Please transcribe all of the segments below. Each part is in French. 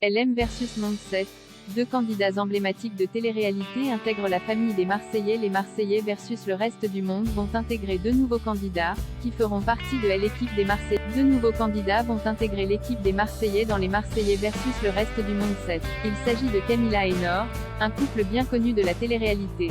LM versus Monde 7. Deux candidats emblématiques de télé-réalité intègrent la famille des Marseillais. Les Marseillais versus le reste du monde vont intégrer deux nouveaux candidats, qui feront partie de l'équipe des Marseillais. Deux nouveaux candidats vont intégrer l'équipe des Marseillais dans les Marseillais versus le reste du monde 7. Il s'agit de Camila et Nor, un couple bien connu de la télé-réalité.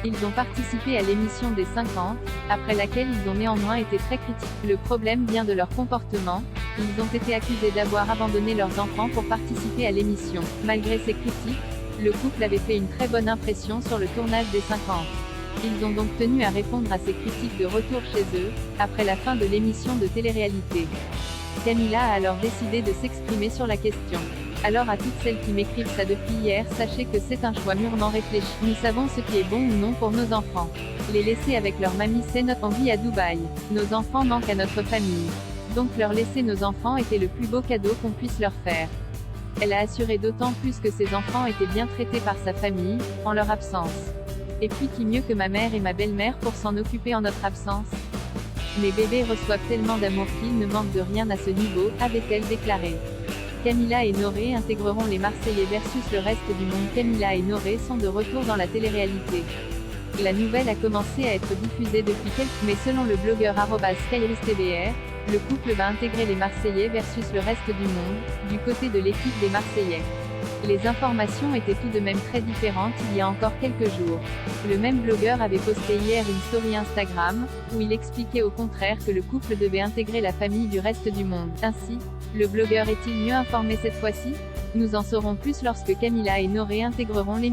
Ils ont participé à l'émission des 50, après laquelle ils ont néanmoins été très critiqués. Le problème vient de leur comportement. Ils ont été accusés d'avoir abandonné leurs enfants pour participer à l'émission. Malgré ces critiques, le couple avait fait une très bonne impression sur le tournage des 50. Ils ont donc tenu à répondre à ces critiques de retour chez eux, après la fin de l'émission de télé-réalité. Camila a alors décidé de s'exprimer sur la question. Alors à toutes celles qui m'écrivent ça depuis hier, sachez que c'est un choix mûrement réfléchi. Nous savons ce qui est bon ou non pour nos enfants. Les laisser avec leur mamie, c'est notre envie à Dubaï. Nos enfants manquent à notre famille. Donc leur laisser nos enfants était le plus beau cadeau qu'on puisse leur faire. Elle a assuré d'autant plus que ses enfants étaient bien traités par sa famille, en leur absence. Et puis qui mieux que ma mère et ma belle-mère pour s'en occuper en notre absence? Mes bébés reçoivent tellement d'amour qu'ils ne manquent de rien à ce niveau, avait-elle déclaré. Camila et Noré intégreront les Marseillais versus le reste du monde. Camila et Noré sont de retour dans la télé-réalité. La nouvelle a commencé à être diffusée depuis quelques mais selon le blogueur @SkyrisTVR, le couple va intégrer les Marseillais versus le reste du monde, du côté de l'équipe des Marseillais. Les informations étaient tout de même très différentes il y a encore quelques jours. Le même blogueur avait posté hier une story Instagram, où il expliquait au contraire que le couple devait intégrer la famille du reste du monde. Ainsi, le blogueur est-il mieux informé cette fois-ci? Nous en saurons plus lorsque Camila et Noré intégreront l'émission.